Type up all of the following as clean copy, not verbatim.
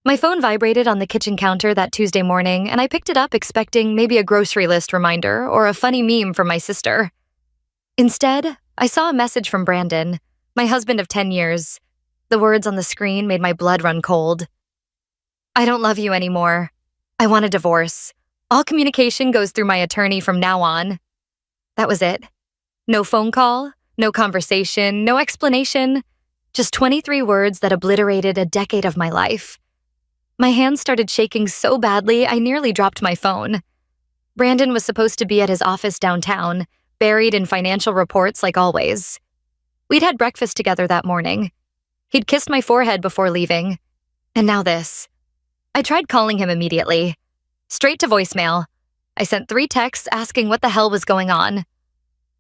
My phone vibrated on the kitchen counter that Tuesday morning, and I picked it up expecting maybe a grocery list reminder or a funny meme from my sister. Instead, I saw a message from Brandon, my husband of 10 years. The words on the screen made my blood run cold. "I don't love you anymore. I want a divorce. All communication goes through my attorney from now on." That was it. No phone call, no conversation, no explanation. Just 23 words that obliterated a decade of my life. My hands started shaking so badly I nearly dropped my phone. Brandon was supposed to be at his office downtown, buried in financial reports like always. We'd had breakfast together that morning. He'd kissed my forehead before leaving. And now this. I tried calling him immediately. Straight to voicemail. I sent 3 texts asking what the hell was going on.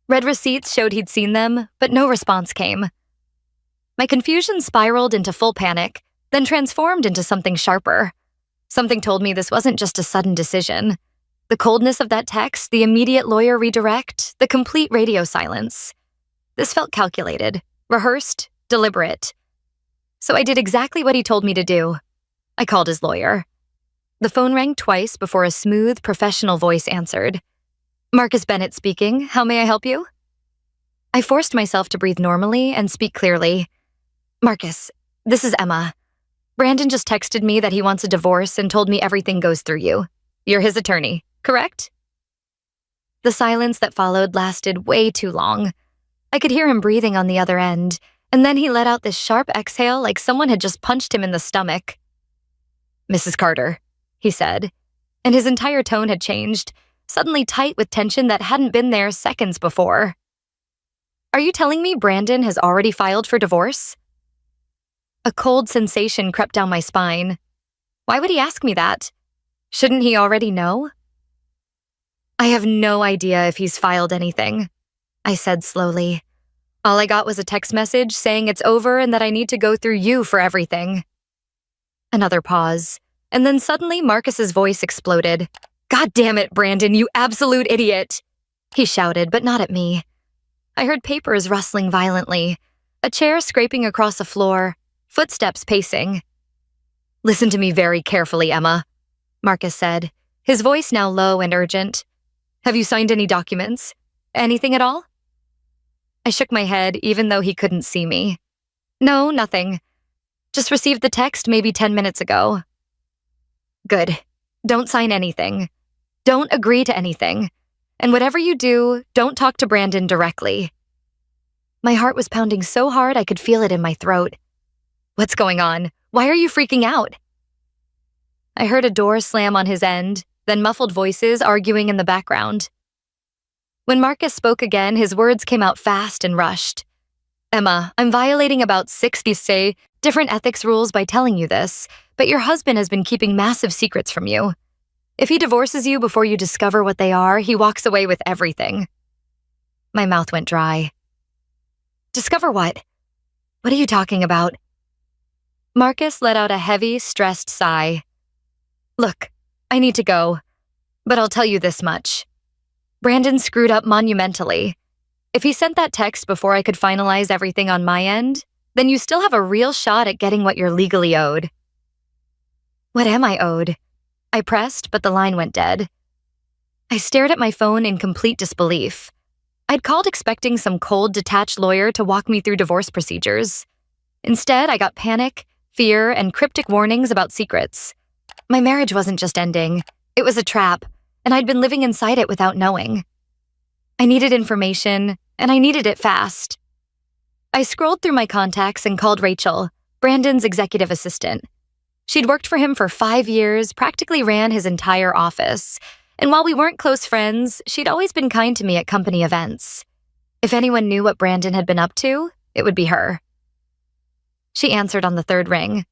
Red receipts showed he'd seen them, but no response came. My confusion spiraled into full panic, then transformed into something sharper. Something told me this wasn't just a sudden decision. The coldness of that text, the immediate lawyer redirect, the complete radio silence. This felt calculated, rehearsed, deliberate. So I did exactly what he told me to do. I called his lawyer. The phone rang twice before a smooth, professional voice answered. "Marcus Bennett speaking. How may I help you?" I forced myself to breathe normally and speak clearly. "Marcus, this is Emma. Brandon just texted me that he wants a divorce and told me everything goes through you. You're his attorney, correct?" The silence that followed lasted way too long. I could hear him breathing on the other end, and then he let out this sharp exhale like someone had just punched him in the stomach. "Mrs. Carter," he said, and his entire tone had changed, suddenly tight with tension that hadn't been there seconds before. "Are you telling me Brandon has already filed for divorce?" A cold sensation crept down my spine. Why would he ask me that? Shouldn't he already know? "I have no idea if he's filed anything," I said slowly. "All I got was a text message saying it's over and that I need to go through you for everything." Another pause, and then suddenly Marcus's voice exploded. "God damn it, Brandon, you absolute idiot!" He shouted, but not at me. I heard papers rustling violently, a chair scraping across the floor, footsteps pacing. "Listen to me very carefully, Emma," Marcus said, his voice now low and urgent. "Have you signed any documents? Anything at all?" I shook my head, even though he couldn't see me. "No, nothing. Just received the text maybe 10 minutes ago." "Good. Don't sign anything. Don't agree to anything. And whatever you do, don't talk to Brandon directly." My heart was pounding so hard I could feel it in my throat. "What's going on? Why are you freaking out?" I heard a door slam on his end, then muffled voices arguing in the background. When Marcus spoke again, his words came out fast and rushed. "Emma, I'm violating about 60 different ethics rules by telling you this, but your husband has been keeping massive secrets from you. If he divorces you before you discover what they are, he walks away with everything." My mouth went dry. "Discover what? What are you talking about?" Marcus let out a heavy, stressed sigh. "Look, I need to go, but I'll tell you this much. Brandon screwed up monumentally. If he sent that text before I could finalize everything on my end, then you still have a real shot at getting what you're legally owed." "What am I owed?" I pressed, but the line went dead. I stared at my phone in complete disbelief. I'd called expecting some cold, detached lawyer to walk me through divorce procedures. Instead, I got panic, fear, and cryptic warnings about secrets. My marriage wasn't just ending. It was a trap, and I'd been living inside it without knowing. I needed information, and I needed it fast. I scrolled through my contacts and called Rachel, Brandon's executive assistant. She'd worked for him for 5 years, practically ran his entire office, and while we weren't close friends, she'd always been kind to me at company events. If anyone knew what Brandon had been up to, it would be her. She answered on the 3rd ring.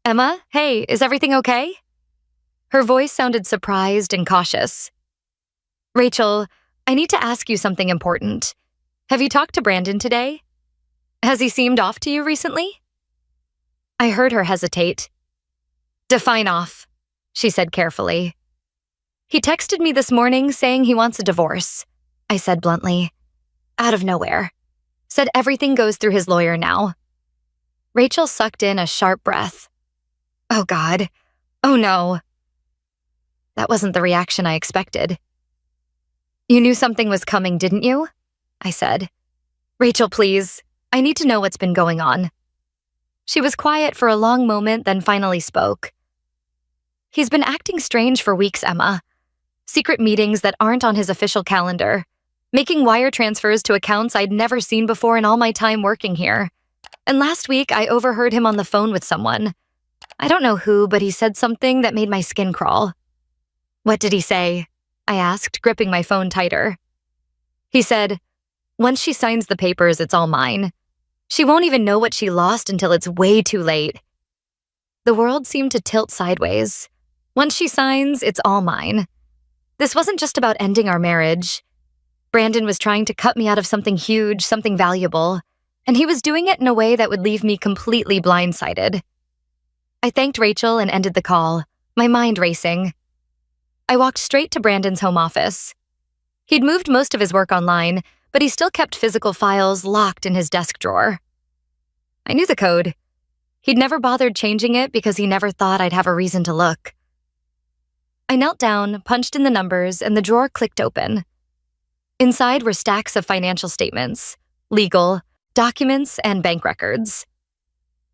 "Emma, hey, is everything okay?" Her voice sounded surprised and cautious. "Rachel, I need to ask you something important. Have you talked to Brandon today? Has he seemed off to you recently?" I heard her hesitate. "Define off," she said carefully. "He texted me this morning saying he wants a divorce," I said bluntly. "Out of nowhere. Said everything goes through his lawyer now." Rachel sucked in a sharp breath. Oh God. Oh no. That wasn't the reaction I expected. You knew something was coming, didn't you? I said. Rachel, please. I need to know what's been going on. She was quiet for a long moment, then finally spoke. He's been acting strange for weeks, Emma. Secret meetings that aren't on his official calendar. Making wire transfers to accounts I'd never seen before in all my time working here. And last week, I overheard him on the phone with someone. I don't know who, but he said something that made my skin crawl. What did he say? I asked, gripping my phone tighter. He said, once she signs the papers, it's all mine. She won't even know what she lost until it's way too late. The world seemed to tilt sideways. Once she signs, it's all mine. This wasn't just about ending our marriage. Brandon was trying to cut me out of something huge, something valuable, and he was doing it in a way that would leave me completely blindsided. I thanked Rachel and ended the call, my mind racing. I walked straight to Brandon's home office. He'd moved most of his work online, but he still kept physical files locked in his desk drawer. I knew the code. He'd never bothered changing it because he never thought I'd have a reason to look. I knelt down, punched in the numbers, and the drawer clicked open. Inside were stacks of financial statements, legal, documents, and bank records.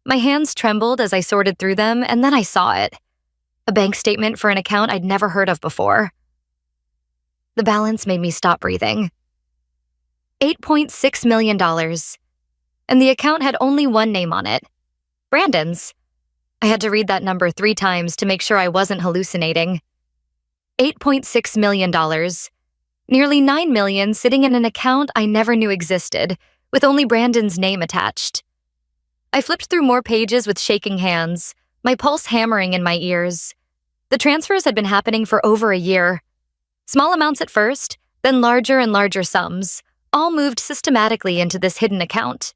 My hands trembled as I sorted through them, and then I saw it. A bank statement for an account I'd never heard of before. The balance made me stop breathing. $8.6 million. And the account had only one name on it. Brandon's. I had to read that number 3 times to make sure I wasn't hallucinating. $8.6 million. Nearly $9 million sitting in an account I never knew existed, with only Brandon's name attached. I flipped through more pages with shaking hands, my pulse hammering in my ears. The transfers had been happening for over a year. Small amounts at first, then larger and larger sums, all moved systematically into this hidden account.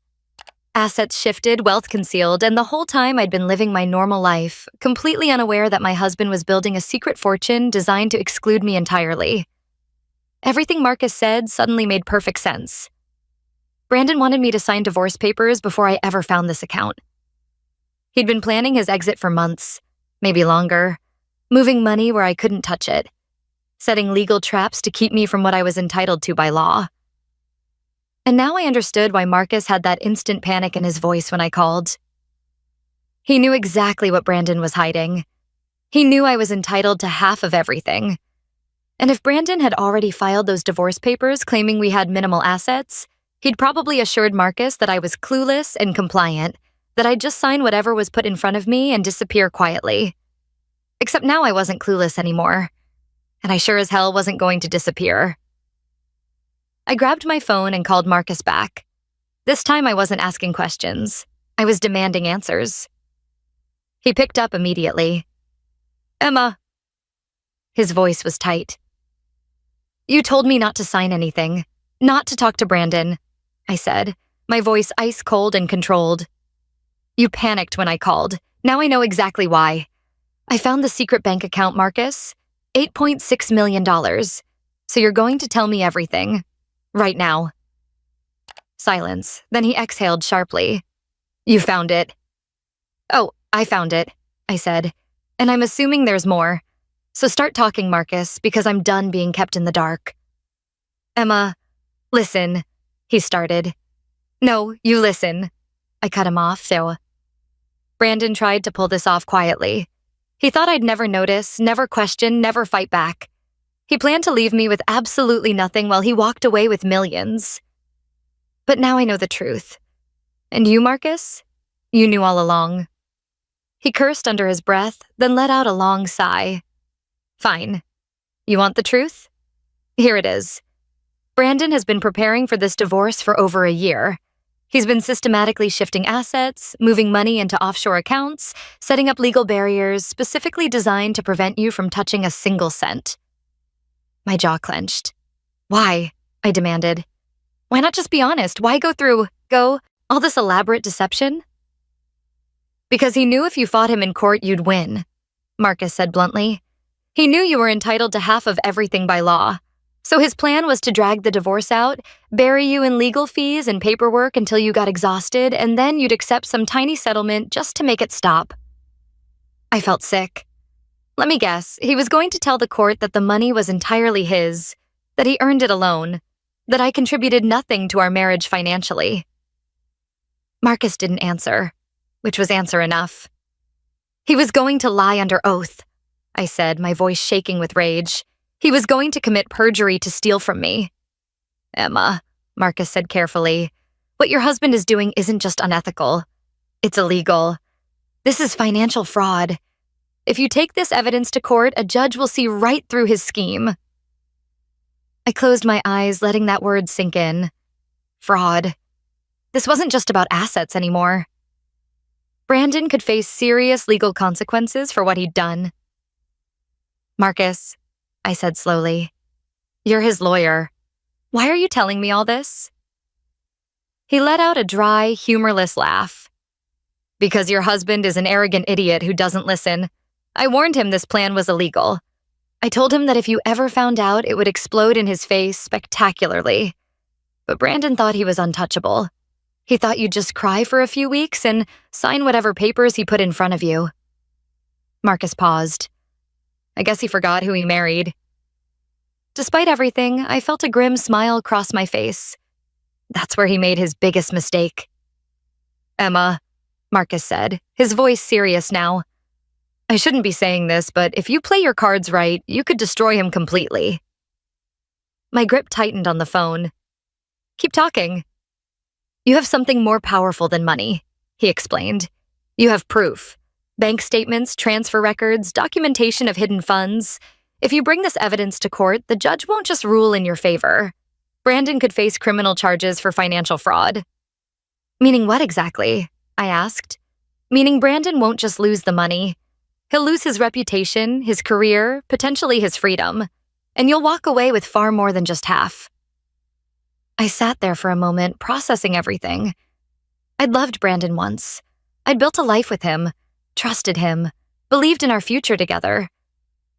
Assets shifted, wealth concealed, and the whole time I'd been living my normal life, completely unaware that my husband was building a secret fortune designed to exclude me entirely. Everything Marcus said suddenly made perfect sense. Brandon wanted me to sign divorce papers before I ever found this account. He'd been planning his exit for months, maybe longer, moving money where I couldn't touch it, setting legal traps to keep me from what I was entitled to by law. And now I understood why Marcus had that instant panic in his voice when I called. He knew exactly what Brandon was hiding. He knew I was entitled to half of everything. And if Brandon had already filed those divorce papers claiming we had minimal assets, he'd probably assured Marcus that I was clueless and compliant, that I'd just sign whatever was put in front of me and disappear quietly. Except now I wasn't clueless anymore. And I sure as hell wasn't going to disappear. I grabbed my phone and called Marcus back. This time I wasn't asking questions. I was demanding answers. He picked up immediately. Emma. His voice was tight. You told me not to sign anything, not to talk to Brandon, I said, my voice ice cold and controlled. You panicked when I called. Now I know exactly why. I found the secret bank account, Marcus. $8.6 million. So you're going to tell me everything. Right now. Silence. Then he exhaled sharply. You found it. Oh, I found it, I said. And I'm assuming there's more. So start talking, Marcus, because I'm done being kept in the dark. Emma, listen, he started. No, you listen. I cut him off, so. Brandon tried to pull this off quietly. He thought I'd never notice, never question, never fight back. He planned to leave me with absolutely nothing while he walked away with millions. But now I know the truth. And you, Marcus? You knew all along. He cursed under his breath, then let out a long sigh. Fine. You want the truth? Here it is. Brandon has been preparing for this divorce for over a year. He's been systematically shifting assets, moving money into offshore accounts, setting up legal barriers specifically designed to prevent you from touching a single cent. My jaw clenched. Why? I demanded. Why not just be honest? Why go all this elaborate deception? Because he knew if you fought him in court, you'd win, Marcus said bluntly. He knew you were entitled to half of everything by law. So his plan was to drag the divorce out, bury you in legal fees and paperwork until you got exhausted, and then you'd accept some tiny settlement just to make it stop. I felt sick. Let me guess, he was going to tell the court that the money was entirely his, that he earned it alone, that I contributed nothing to our marriage financially. Marcus didn't answer, which was answer enough. He was going to lie under oath, I said, my voice shaking with rage. He was going to commit perjury to steal from me. Emma, Marcus said carefully, what your husband is doing isn't just unethical. It's illegal. This is financial fraud. If you take this evidence to court, a judge will see right through his scheme. I closed my eyes, letting that word sink in. Fraud. This wasn't just about assets anymore. Brandon could face serious legal consequences for what he'd done. Marcus, I said slowly, you're his lawyer. Why are you telling me all this? He let out a dry, humorless laugh. Because your husband is an arrogant idiot who doesn't listen. I warned him this plan was illegal. I told him that if you ever found out, it would explode in his face spectacularly. But Brandon thought he was untouchable. He thought you'd just cry for a few weeks and sign whatever papers he put in front of you. Marcus paused. I guess he forgot who he married. Despite everything, I felt a grim smile cross my face. That's where he made his biggest mistake. Emma, Marcus said, his voice serious now. I shouldn't be saying this, but if you play your cards right, you could destroy him completely. My grip tightened on the phone. Keep talking. You have something more powerful than money, he explained. You have proof. Bank statements, transfer records, documentation of hidden funds. If you bring this evidence to court, the judge won't just rule in your favor. Brandon could face criminal charges for financial fraud. Meaning what exactly? I asked. Meaning Brandon won't just lose the money. He'll lose his reputation, his career, potentially his freedom. And you'll walk away with far more than just half. I sat there for a moment, processing everything. I'd loved Brandon once. I'd built a life with him, trusted him, believed in our future together.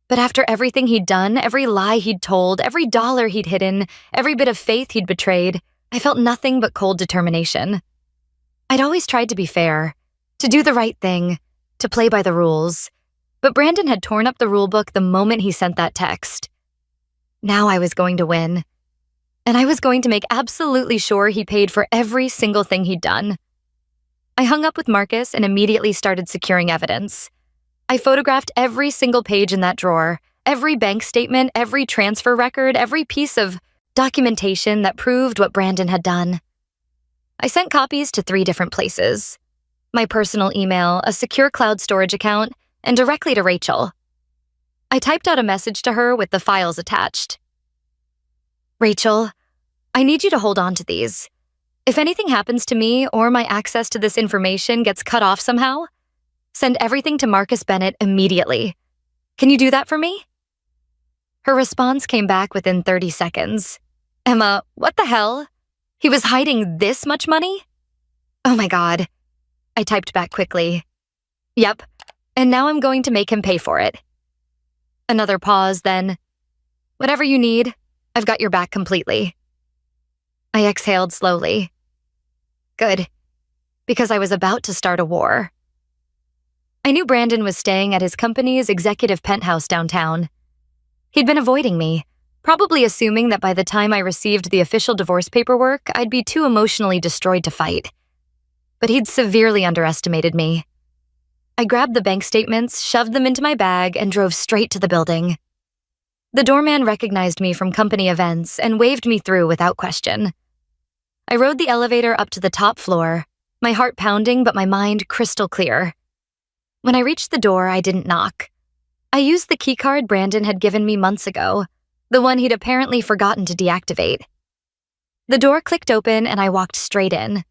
But after everything he'd done, every lie he'd told, every dollar he'd hidden, every bit of faith he'd betrayed, I felt nothing but cold determination. I'd always tried to be fair, to do the right thing, to play by the rules. But Brandon had torn up the rulebook the moment he sent that text. Now I was going to win. And I was going to make absolutely sure he paid for every single thing he'd done. I hung up with Marcus and immediately started securing evidence. I photographed every single page in that drawer, every bank statement, every transfer record, every piece of documentation that proved what Brandon had done. I sent copies to 3 different places. My personal email, a secure cloud storage account, and directly to Rachel. I typed out a message to her with the files attached. Rachel, I need you to hold on to these. If anything happens to me or my access to this information gets cut off somehow, send everything to Marcus Bennett immediately. Can you do that for me? Her response came back within 30 seconds. Emma, what the hell? He was hiding this much money? Oh my God. I typed back quickly. Yep, and now I'm going to make him pay for it. Another pause, then. Whatever you need, I've got your back completely. I exhaled slowly. Good, because I was about to start a war. I knew Brandon was staying at his company's executive penthouse downtown. He'd been avoiding me, probably assuming that by the time I received the official divorce paperwork, I'd be too emotionally destroyed to fight. But he'd severely underestimated me. I grabbed the bank statements, shoved them into my bag, and drove straight to the building. The doorman recognized me from company events and waved me through without question. I rode the elevator up to the top floor, my heart pounding but my mind crystal clear. When I reached the door, I didn't knock. I used the keycard Brandon had given me months ago, the one he'd apparently forgotten to deactivate. The door clicked open and I walked straight in.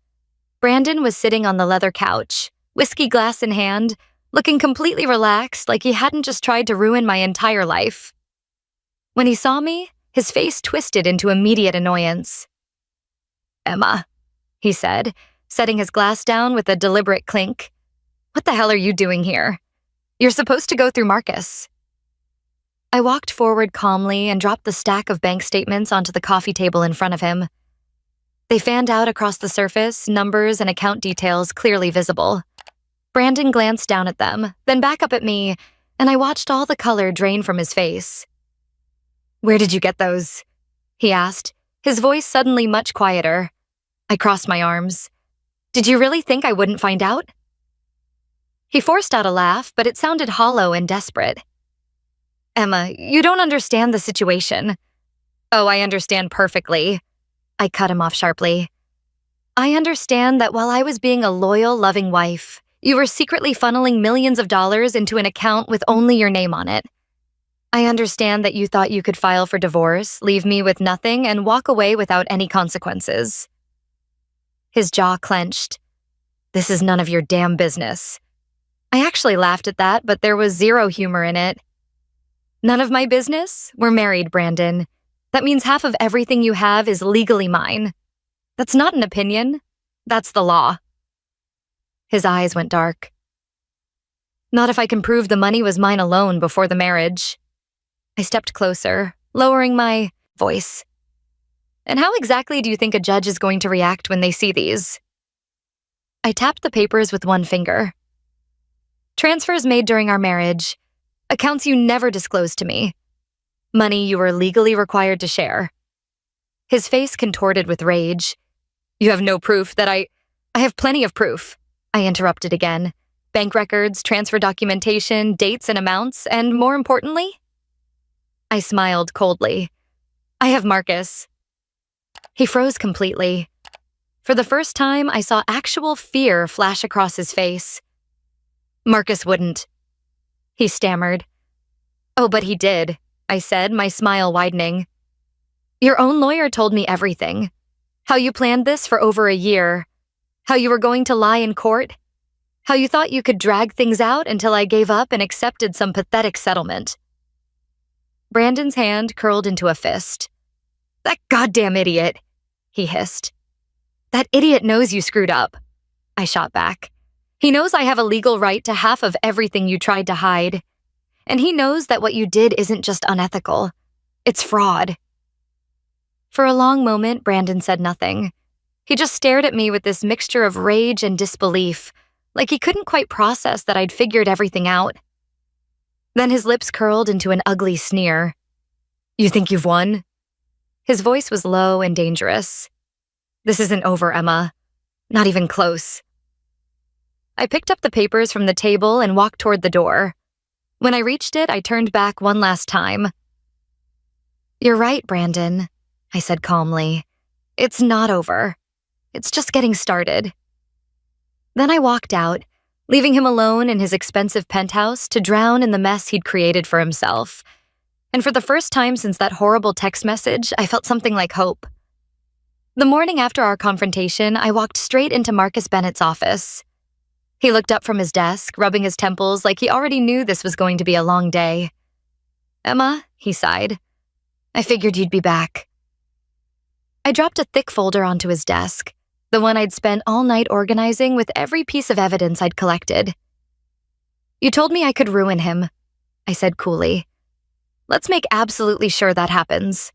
Brandon was sitting on the leather couch, whiskey glass in hand, looking completely relaxed like he hadn't just tried to ruin my entire life. When he saw me, his face twisted into immediate annoyance. Emma, he said, setting his glass down with a deliberate clink. What the hell are you doing here? You're supposed to go through Marcus. I walked forward calmly and dropped the stack of bank statements onto the coffee table in front of him. They fanned out across the surface, numbers and account details clearly visible. Brandon glanced down at them, then back up at me, and I watched all the color drain from his face. "Where did you get those?" he asked, his voice suddenly much quieter. I crossed my arms. "Did you really think I wouldn't find out?" He forced out a laugh, but it sounded hollow and desperate. "Emma, you don't understand the situation." "Oh, I understand perfectly." I cut him off sharply. "I understand that while I was being a loyal, loving wife, you were secretly funneling millions of dollars into an account with only your name on it. I understand that you thought you could file for divorce, leave me with nothing, and walk away without any consequences." His jaw clenched. "This is none of your damn business." I actually laughed at that, but there was zero humor in it. "None of my business? We're married, Brandon. That means half of everything you have is legally mine. That's not an opinion. That's the law." His eyes went dark. "Not if I can prove the money was mine alone before the marriage." I stepped closer, lowering my voice. "And how exactly do you think a judge is going to react when they see these?" I tapped the papers with one finger. "Transfers made during our marriage. Accounts you never disclosed to me. Money you were legally required to share." His face contorted with rage. "You have no proof that I have plenty of proof," I interrupted again. "Bank records, transfer documentation, dates and amounts, and more importantly?" I smiled coldly. "I have Marcus." He froze completely. For the first time, I saw actual fear flash across his face. "Marcus wouldn't." He stammered. "Oh, but he did," I said, my smile widening. "Your own lawyer told me everything. How you planned this for over a year. How you were going to lie in court. How you thought you could drag things out until I gave up and accepted some pathetic settlement." Brandon's hand curled into a fist. "That goddamn idiot," he hissed. "That idiot knows you screwed up," I shot back. "He knows I have a legal right to half of everything you tried to hide. And he knows that what you did isn't just unethical. It's fraud." For a long moment, Brandon said nothing. He just stared at me with this mixture of rage and disbelief, like he couldn't quite process that I'd figured everything out. Then his lips curled into an ugly sneer. "You think you've won?" His voice was low and dangerous. "This isn't over, Emma. Not even close." I picked up the papers from the table and walked toward the door. When I reached it, I turned back one last time. "You're right, Brandon," I said calmly. "It's not over. It's just getting started." Then I walked out, leaving him alone in his expensive penthouse to drown in the mess he'd created for himself. And for the first time since that horrible text message, I felt something like hope. The morning after our confrontation, I walked straight into Marcus Bennett's office. He looked up from his desk, rubbing his temples like he already knew this was going to be a long day. "Emma," he sighed, "I figured you'd be back." I dropped a thick folder onto his desk, the one I'd spent all night organizing with every piece of evidence I'd collected. "You told me I could ruin him," I said coolly. "Let's make absolutely sure that happens."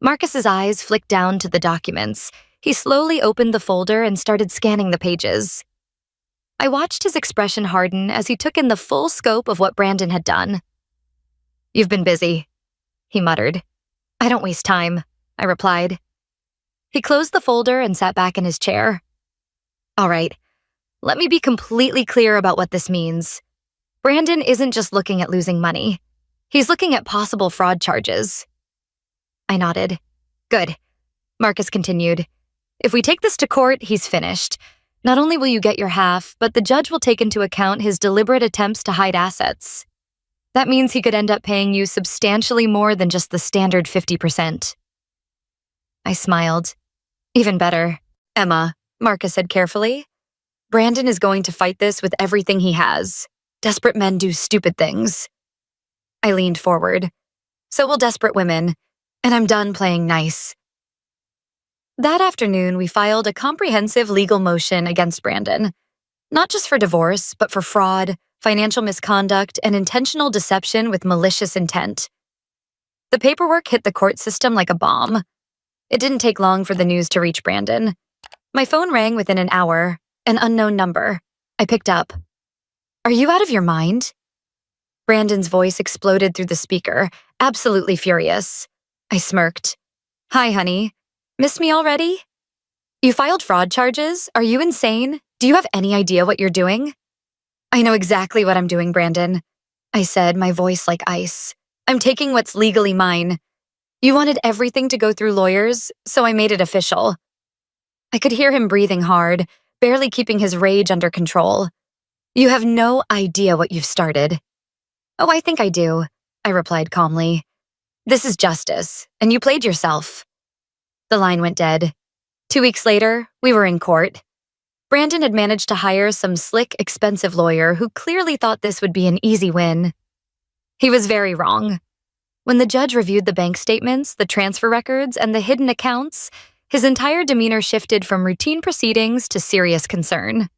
Marcus's eyes flicked down to the documents. He slowly opened the folder and started scanning the pages. I watched his expression harden as he took in the full scope of what Brandon had done. "You've been busy," he muttered. "I don't waste time," I replied. He closed the folder and sat back in his chair. "All right, let me be completely clear about what this means. Brandon isn't just looking at losing money. He's looking at possible fraud charges." I nodded. "Good," Marcus continued. "If we take this to court, he's finished. Not only will you get your half, but the judge will take into account his deliberate attempts to hide assets. That means he could end up paying you substantially more than just the standard 50%. I smiled. "Even better. Emma," Marcus said carefully. "Brandon is going to fight this with everything he has. Desperate men do stupid things." I leaned forward. "So will desperate women. And I'm done playing nice." That afternoon, we filed a comprehensive legal motion against Brandon, not just for divorce, but for fraud, financial misconduct, and intentional deception with malicious intent. The paperwork hit the court system like a bomb. It didn't take long for the news to reach Brandon. My phone rang within an hour, an unknown number. I picked up. Are you out of your mind? Brandon's voice exploded through the speaker, absolutely furious. I smirked. Hi, honey. Miss me already? You filed fraud charges? Are you insane? Do you have any idea what you're doing? I know exactly what I'm doing, Brandon, I said, my voice like ice. I'm taking what's legally mine. You wanted everything to go through lawyers, so I made it official. I could hear him breathing hard, barely keeping his rage under control. You have no idea what you've started. Oh, I think I do, I replied calmly. This is justice, and you played yourself. The line went dead. 2 weeks later, we were in court. Brandon had managed to hire some slick, expensive lawyer who clearly thought this would be an easy win. He was very wrong. When the judge reviewed the bank statements, the transfer records, and the hidden accounts, his entire demeanor shifted from routine proceedings to serious concern.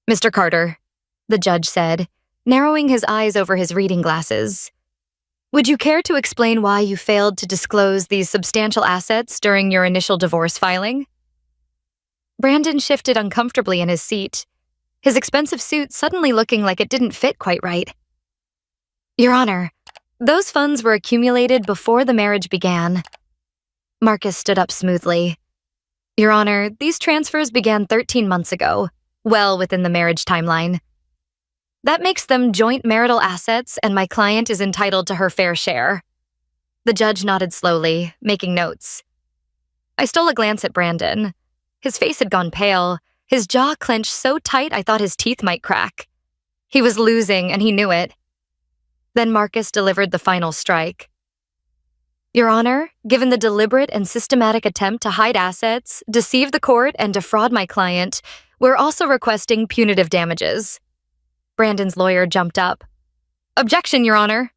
Mr. Carter, the judge said, narrowing his eyes over his reading glasses. Would you care to explain why you failed to disclose these substantial assets during your initial divorce filing? Brandon shifted uncomfortably in his seat, his expensive suit suddenly looking like it didn't fit quite right. Your Honor, those funds were accumulated before the marriage began. Marcus stood up smoothly. Your Honor, these transfers began 13 months ago, well within the marriage timeline. That makes them joint marital assets, and my client is entitled to her fair share. The judge nodded slowly, making notes. I stole a glance at Brandon. His face had gone pale, his jaw clenched so tight I thought his teeth might crack. He was losing, and he knew it. Then Marcus delivered the final strike. Your Honor, given the deliberate and systematic attempt to hide assets, deceive the court, and defraud my client, we're also requesting punitive damages. Brandon's lawyer jumped up. Objection, Your Honor.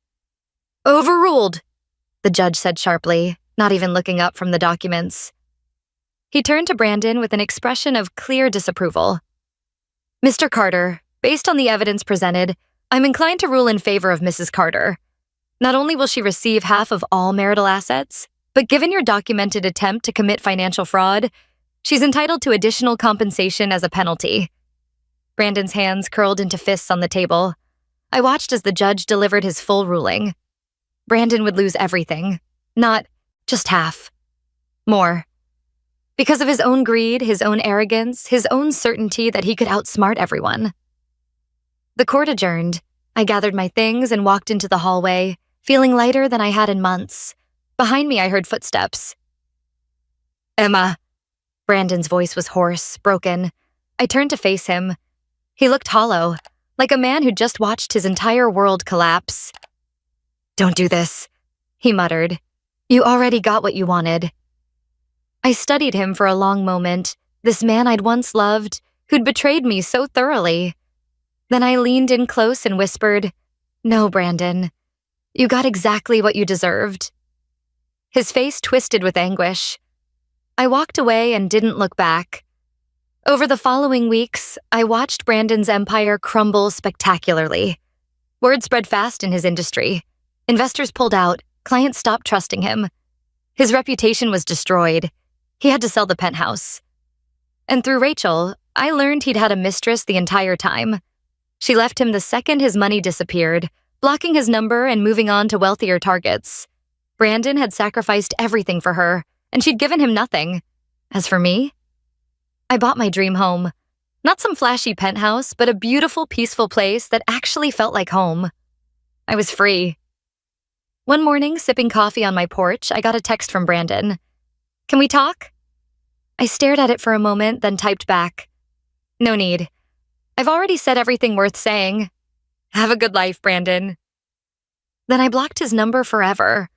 Overruled, the judge said sharply, not even looking up from the documents. He turned to Brandon with an expression of clear disapproval. Mr. Carter, based on the evidence presented, I'm inclined to rule in favor of Mrs. Carter. Not only will she receive half of all marital assets, but given your documented attempt to commit financial fraud, she's entitled to additional compensation as a penalty. Brandon's hands curled into fists on the table. I watched as the judge delivered his full ruling. Brandon would lose everything, not just half. More. Because of his own greed, his own arrogance, his own certainty that he could outsmart everyone. The court adjourned. I gathered my things and walked into the hallway, feeling lighter than I had in months. Behind me, I heard footsteps. Emma. Brandon's voice was hoarse, broken. I turned to face him. He looked hollow, like a man who'd just watched his entire world collapse. Don't do this, he muttered. You already got what you wanted. I studied him for a long moment, this man I'd once loved, who'd betrayed me so thoroughly. Then I leaned in close and whispered, No, Brandon. You got exactly what you deserved. His face twisted with anguish. I walked away and didn't look back. Over the following weeks, I watched Brandon's empire crumble spectacularly. Word spread fast in his industry. Investors pulled out, clients stopped trusting him. His reputation was destroyed. He had to sell the penthouse. And through Rachel, I learned he'd had a mistress the entire time. She left him the second his money disappeared, blocking his number and moving on to wealthier targets. Brandon had sacrificed everything for her, and she'd given him nothing. As for me, I bought my dream home. Not some flashy penthouse, but a beautiful, peaceful place that actually felt like home. I was free. One morning, sipping coffee on my porch, I got a text from Brandon. Can we talk? I stared at it for a moment, then typed back. No need. I've already said everything worth saying. Have a good life, Brandon. Then I blocked his number forever.